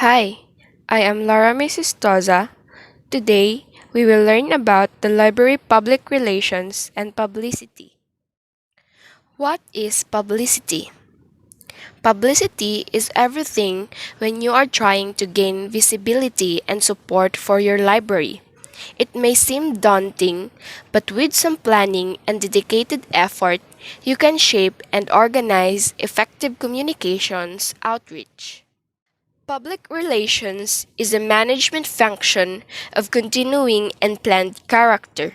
Hi, I am Laura Mesistoza. Today, we will learn about the library public relations and publicity. What is publicity? Publicity is everything when you are trying to gain visibility and support for your library. It may seem daunting, but with some planning and dedicated effort, you can shape and organize effective communications outreach. Public relations is a management function of continuing and planned character,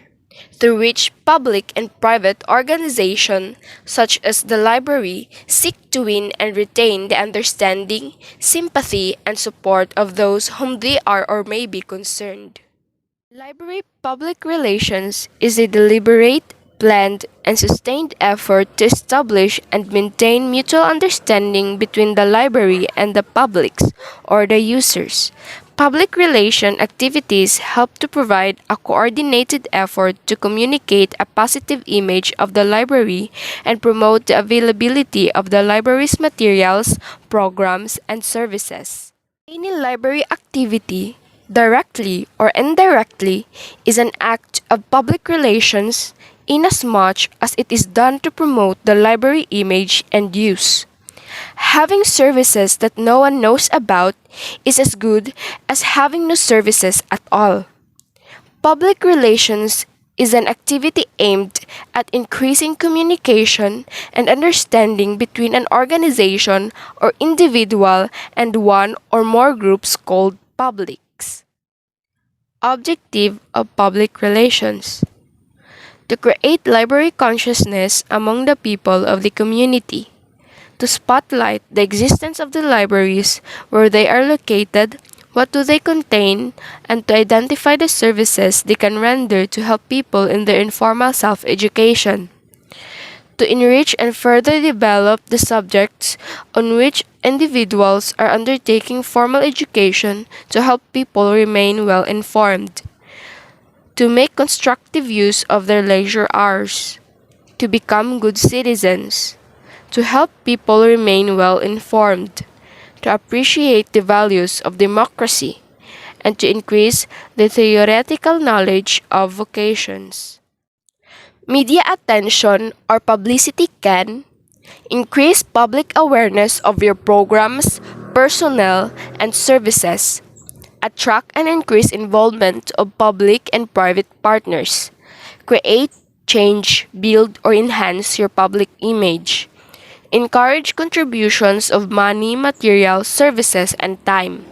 through which public and private organizations, such as the library, seek to win and retain the understanding, sympathy, and support of those whom they are or may be concerned. Library public relations is a deliberate, planned, and sustained effort to establish and maintain mutual understanding between the library and the publics or the users. Public relation activities help to provide a coordinated effort to communicate a positive image of the library and promote the availability of the library's materials, programs, and services. Any library activity, directly or indirectly, is an act of public relations inasmuch as it is done to promote the library image and use. Having services that no one knows about is as good as having no services at all. Public relations is an activity aimed at increasing communication and understanding between an organization or individual and one or more groups called publics. Objective of public relations: to create library consciousness among the people of the community, to spotlight the existence of the libraries, where they are located, what do they contain, and to identify the services they can render to help people in their informal self-education, to enrich and further develop the subjects on which individuals are undertaking formal education to help people remain well informed, to make constructive use of their leisure hours, to become good citizens, to help people remain well informed, to appreciate the values of democracy, and to increase the theoretical knowledge of vocations. Media attention or publicity can increase public awareness of your programs, personnel, and services, attract and increase involvement of public and private partners, create, change, build, or enhance your public image, encourage contributions of money, material, services, and time,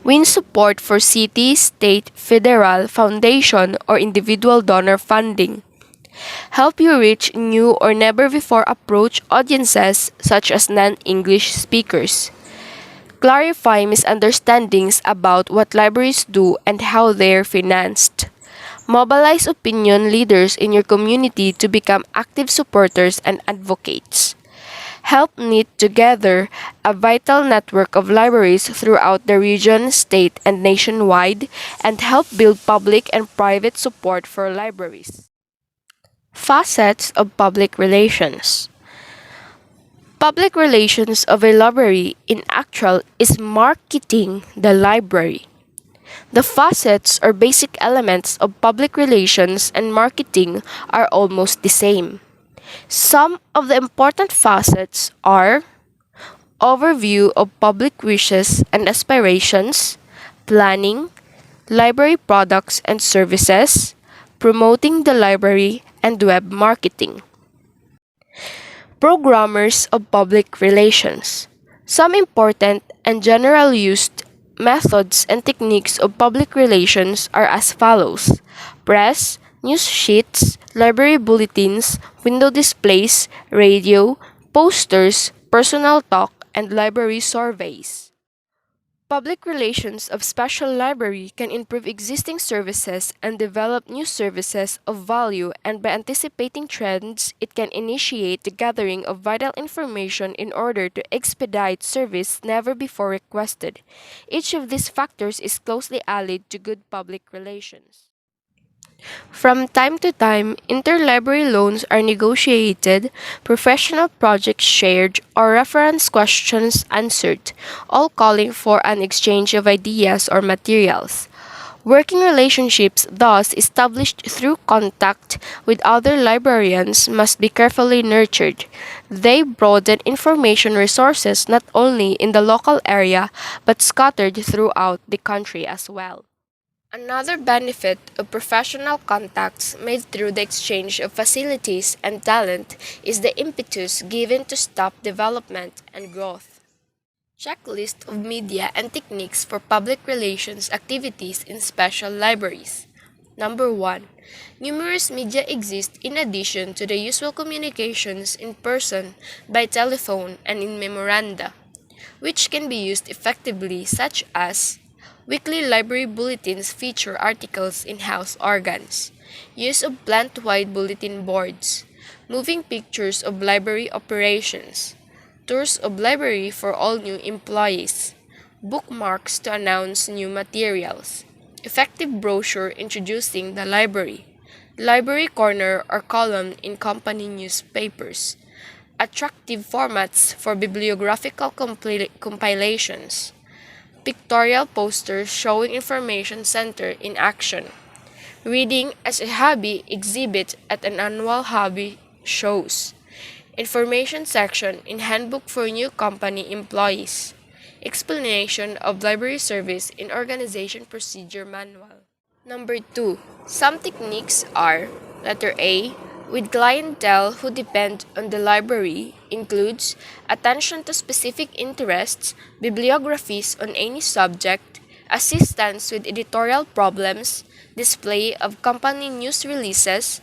win support for city, state, federal, foundation, or individual donor funding, help you reach new or never before approached audiences such as non-English speakers, clarify misunderstandings about what libraries do and how they're financed, mobilize opinion leaders in your community to become active supporters and advocates, help knit together a vital network of libraries throughout the region, state, and nationwide, and help build public and private support for libraries. Facets of public relations. Public relations of a library in actual is marketing the library. The facets or basic elements of public relations and marketing are almost the same. Some of the important facets are overview of public wishes and aspirations, planning, library products and services, promoting the library, and web marketing. Programmers of public relations. Some important and general used methods and techniques of public relations are as follows: press, news sheets, library bulletins, window displays, radio, posters, personal talk, and library surveys. Public relations of special library can improve existing services and develop new services of value, and by anticipating trends, it can initiate the gathering of vital information in order to expedite service never before requested. Each of these factors is closely allied to good public relations. From time to time, interlibrary loans are negotiated, professional projects shared, or reference questions answered, all calling for an exchange of ideas or materials. Working relationships, thus established through contact with other librarians, must be carefully nurtured. They broaden information resources not only in the local area but scattered throughout the country as well. Another benefit of professional contacts made through the exchange of facilities and talent is the impetus given to staff development and growth. Checklist of media and techniques for public relations activities in special libraries. Number 1. Numerous media exist in addition to the usual communications in person, by telephone, and in memoranda, which can be used effectively, such as weekly library bulletins feature articles in house organs, use of plant-wide bulletin boards, moving pictures of library operations, tours of library for all new employees, bookmarks to announce new materials, effective brochure introducing the library corner or column in company newspapers, attractive formats for bibliographical compilations, pictorial posters showing information center in action, reading as a hobby exhibit at an annual hobby shows, information section in handbook for new company employees, explanation of library service in organization procedure manual. Number 2. Some techniques are letter A. With clientele who depend on the library includes attention to specific interests, bibliographies on any subject, assistance with editorial problems, display of company news releases,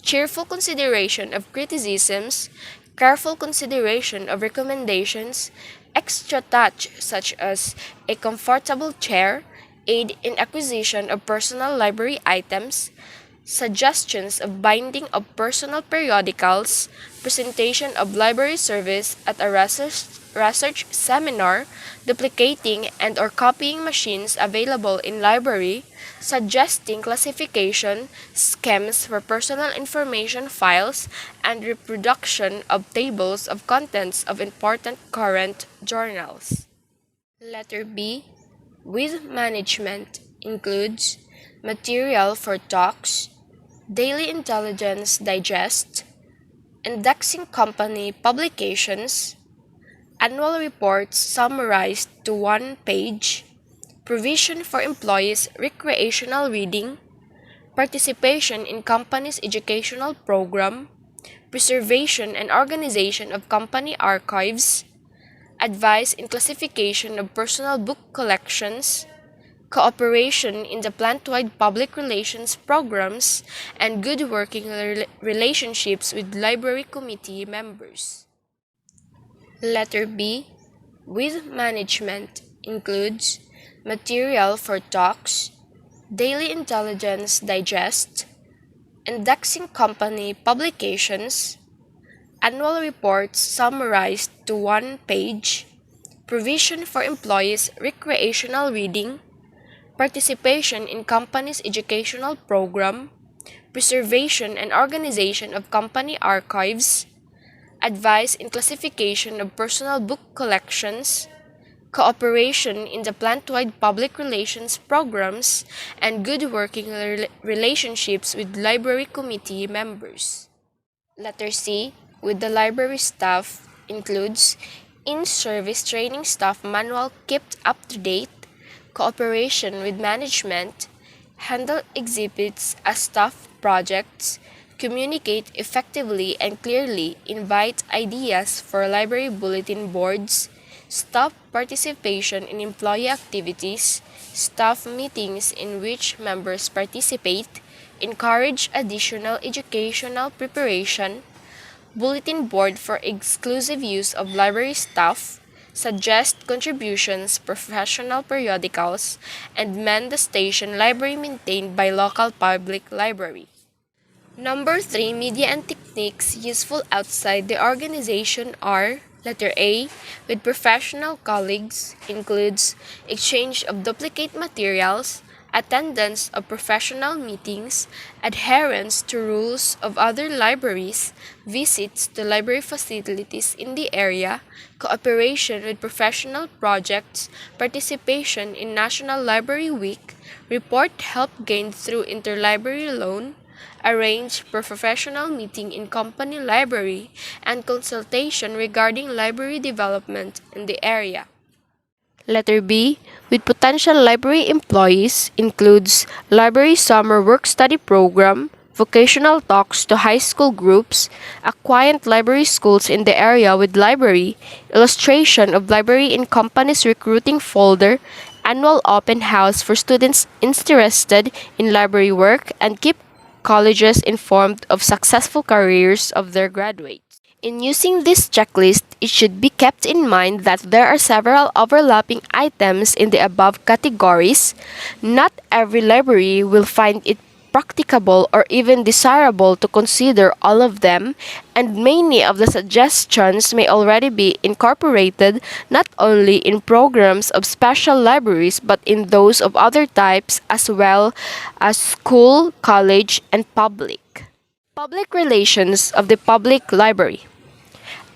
cheerful consideration of criticisms, careful consideration of recommendations, extra touch such as a comfortable chair, aid in acquisition of personal library items, suggestions of binding of personal periodicals, presentation of library service at a research seminar, duplicating and or copying machines available in library, suggesting classification schemes for personal information files, and reproduction of tables of contents of important current journals. Letter B. With management includes material for talks, daily intelligence digest, indexing company publications, annual reports summarized to one page, provision for employees' recreational reading, participation in company's educational program, preservation and organization of company archives, advice in classification of personal book collections, cooperation in the plant-wide public relations programs, and good working relationships with library committee members. Letter B. With management includes material for talks, daily intelligence digest, indexing company publications, annual reports summarized to one page, provision for employees' recreational reading, participation in company's educational program, preservation and organization of company archives, advice in classification of personal book collections, cooperation in the plant-wide public relations programs, and good working relationships with library committee members. Letter C. With the library staff includes in-service training staff manual kept up to date, cooperation with management, handle exhibits as staff projects, communicate effectively and clearly, invite ideas for library bulletin boards, staff participation in employee activities, staff meetings in which members participate, encourage additional educational preparation, bulletin board for exclusive use of library staff, suggest contributions, professional periodicals, and man the station library maintained by local public library. Number 3, media and techniques useful outside the organization are letter A. With professional colleagues includes exchange of duplicate materials, attendance of professional meetings, adherence to rules of other libraries, visits to library facilities in the area, cooperation with professional projects, participation in National Library Week, report help gained through interlibrary loan, arrange for professional meeting in company library, and consultation regarding library development in the area. Letter B, with potential library employees, includes library summer work-study program, vocational talks to high school groups, acquaint library schools in the area with library, illustration of library in company's recruiting folder, annual open house for students interested in library work, and keep colleges informed of successful careers of their graduates. In using this checklist, it should be kept in mind that there are several overlapping items in the above categories. Not every library will find it practicable or even desirable to consider all of them, and many of the suggestions may already be incorporated not only in programs of special libraries but in those of other types as well as school, college, and public. Public relations of the public library.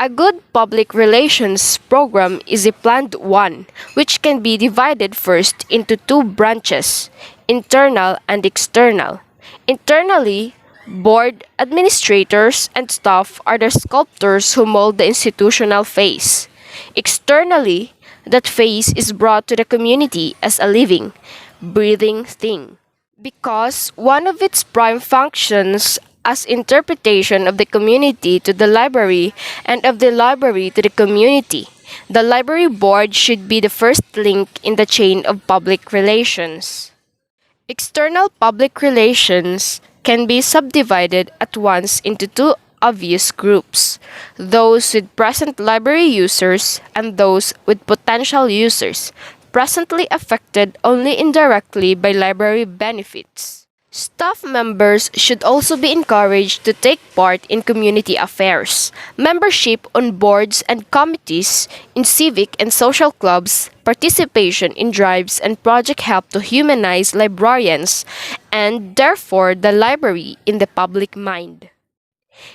A good public relations program is a planned one, which can be divided first into two branches, internal and external. Internally, board, administrators, and staff are the sculptors who mold the institutional face. Externally, that face is brought to the community as a living, breathing thing, because one of its prime functions as interpretation of the community to the library and of the library to the community. The library board should be the first link in the chain of public relations. External public relations can be subdivided at once into two obvious groups: those with present library users and those with potential users, presently affected only indirectly by library benefits. Staff members should also be encouraged to take part in community affairs, membership on boards and committees, in civic and social clubs, participation in drives and project help to humanize librarians, and therefore the library in the public mind.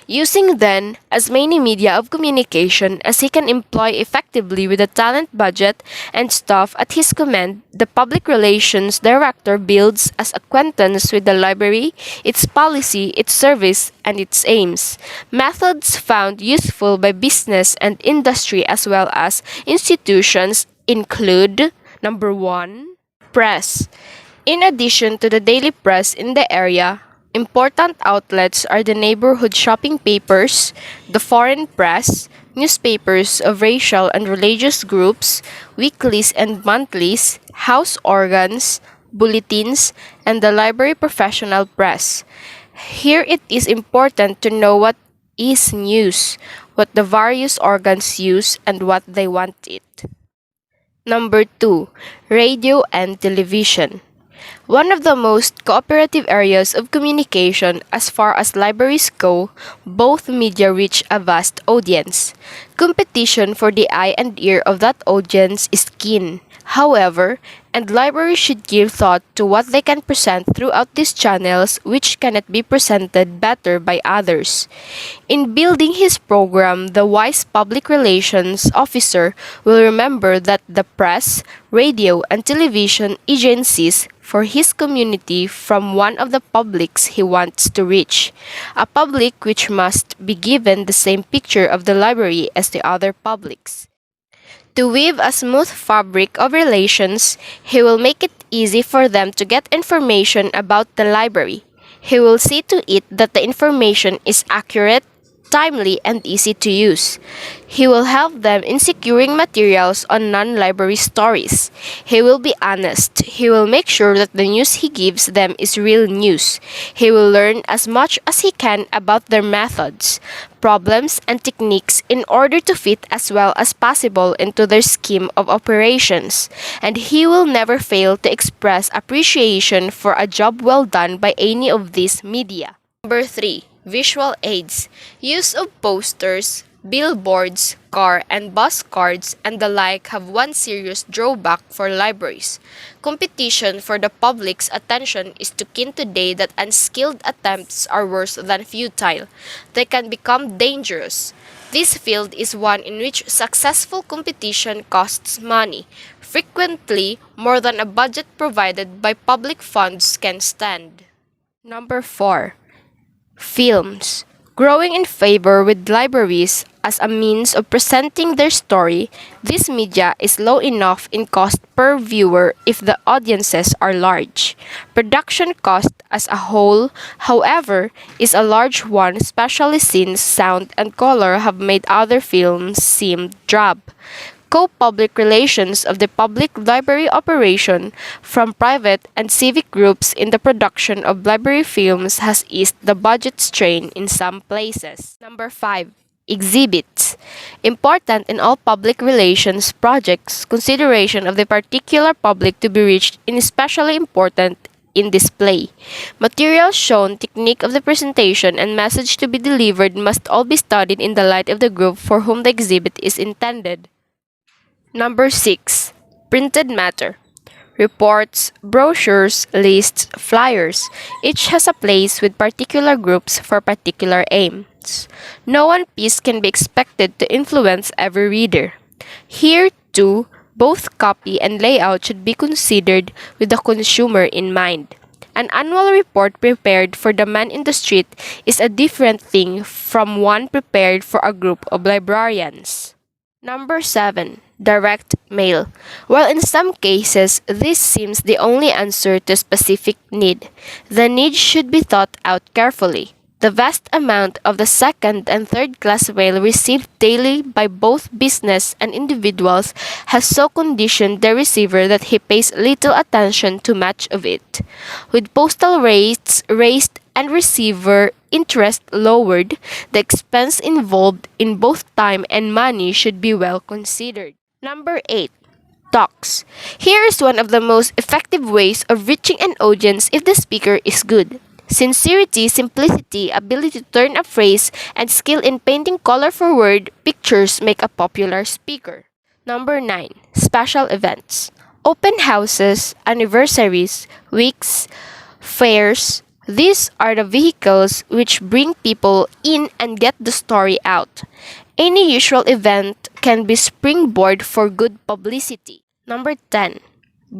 Using then as many media of communication as he can employ effectively with the talent budget and staff at his command, the public relations director builds as acquaintance with the library, its policy, its service, and its aims. Methods found useful by business and industry as well as institutions include: number 1, press. In addition to the daily press in the area, important outlets are the neighborhood shopping papers, the foreign press, newspapers of racial and religious groups, weeklies and monthlies, house organs, bulletins, and the library professional press. Here it is important to know what is news, what the various organs use, and what they want it. Number 2, radio and television. One of the most cooperative areas of communication as far as libraries go, both media reach a vast audience. Competition for the eye and ear of that audience is keen. However, and libraries should give thought to what they can present throughout these channels which cannot be presented better by others. In building his program, the wise public relations officer will remember that the press, radio, and television agencies for his community from one of the publics he wants to reach, a public which must be given the same picture of the library as the other publics. To weave a smooth fabric of relations, he will make it easy for them to get information about the library. He will see to it that the information is accurate, timely, and easy to use. He will help them in securing materials on non-library stories. He will be honest. He will make sure that the news he gives them is real news. He will learn as much as he can about their methods, problems, and techniques in order to fit as well as possible into their scheme of operations. And he will never fail to express appreciation for a job well done by any of these media. Number 3. Visual aids. Use of posters, Billboards, car and bus cards, and the like have one serious drawback for libraries. Competition for the public's attention is too keen today that unskilled attempts are worse than futile. They can become dangerous. This field is one in which successful competition costs money, frequently more than a budget provided by public funds can stand. Number 4. Films. Growing in favor with libraries as a means of presenting their story, this media is low enough in cost per viewer if the audiences are large. Production cost as a whole, however, is a large one, especially since sound and color have made other films seem drab. Co-public relations of the public library operation from private and civic groups in the production of library films has eased the budget strain in some places. Number 5. Exhibits. Important in all public relations projects, consideration of the particular public to be reached is especially important in display. Materials shown, technique of the presentation, and message to be delivered must all be studied in the light of the group for whom the exhibit is intended. Number 6. Printed matter. Reports, brochures, lists, flyers. Each has a place with particular groups for particular aims. No one piece can be expected to influence every reader. Here, too, both copy and layout should be considered with the consumer in mind. An annual report prepared for the man in the street is a different thing from one prepared for a group of librarians. Number 7. Direct mail. While in some cases this seems the only answer to a specific need, the need should be thought out carefully. The vast amount of the second and third class mail received daily by both business and individuals has so conditioned the receiver that he pays little attention to much of it. With postal rates raised and receiver interest lowered, the expense involved in both time and money should be well considered. Number 8. Talks. Here is one of the most effective ways of reaching an audience if the speaker is good. Sincerity, simplicity, ability to turn a phrase, and skill in painting colorful word pictures make a popular speaker. Number 9. Special events. Open houses, anniversaries, weeks, fairs. These are the vehicles which bring people in and get the story out. Any usual event can be springboard for good publicity. Number 10.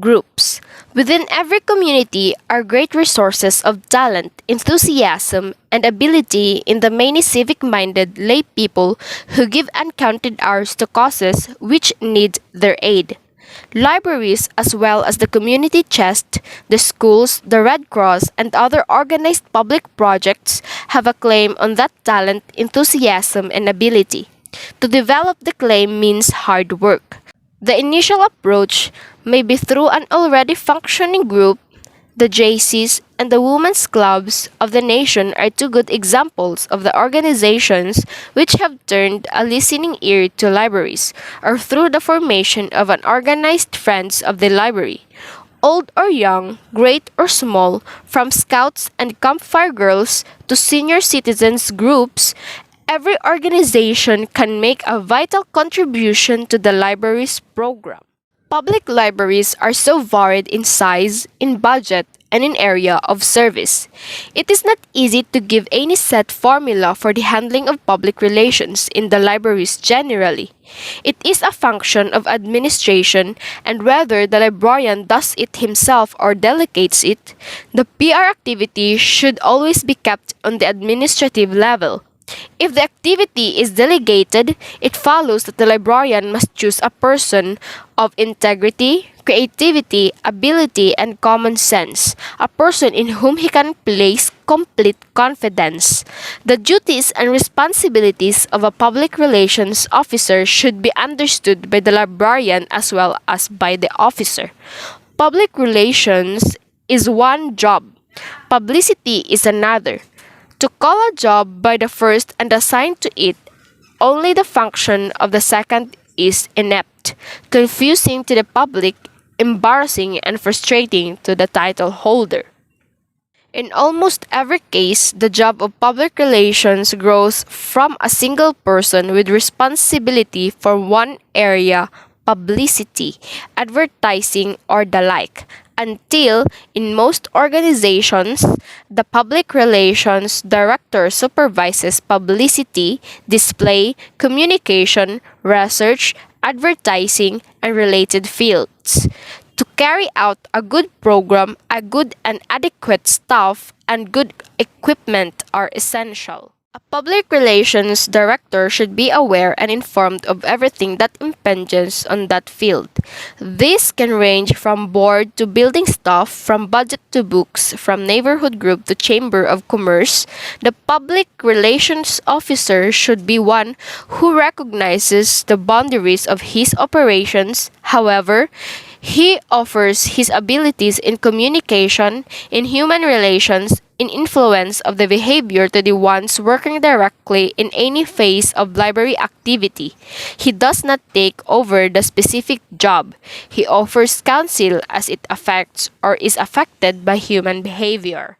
Groups. Within every community are great resources of talent, enthusiasm, and ability in the many civic-minded lay people who give uncounted hours to causes which need their aid. Libraries, as well as the community chest, the schools, the Red Cross, and other organized public projects, have a claim on that talent, enthusiasm, and ability. To develop the claim means hard work. The initial approach may be through an already functioning group. The JCs and the women's clubs of the nation are two good examples of the organizations which have turned a listening ear to libraries, or through the formation of an organized Friends of the Library. Old or young, great or small, from scouts and campfire girls to senior citizens groups, every organization can make a vital contribution to the library's program. Public libraries are so varied in size, in budget, and in area of service. It is not easy to give any set formula for the handling of public relations in the libraries generally. It is a function of administration, and whether the librarian does it himself or delegates it, the PR activity should always be kept on the administrative level. If the activity is delegated, it follows that the librarian must choose a person of integrity, creativity, ability, and common sense, a person in whom he can place complete confidence. The duties and responsibilities of a public relations officer should be understood by the librarian as well as by the officer. Public relations is one job, publicity is another. To call a job by the first and assign to it only the function of the second is inept, confusing to the public, embarrassing, and frustrating to the title holder. In almost every case, the job of public relations grows from a single person with responsibility for one area, publicity, advertising, or the like, until, in most organizations, the public relations director supervises publicity, display, communication, research, advertising, and related fields. To carry out a good program, a good and adequate staff and good equipment are essential. A public relations director should be aware and informed of everything that impinges on that field. This can range from board to building staff, from budget to books, from neighborhood group to chamber of commerce. The public relations officer should be one who recognizes the boundaries of his operations. However, he offers his abilities in communication, in human relations, in influence of the behavior to the ones working directly in any phase of library activity. He does not take over the specific job. He offers counsel as it affects or is affected by human behavior.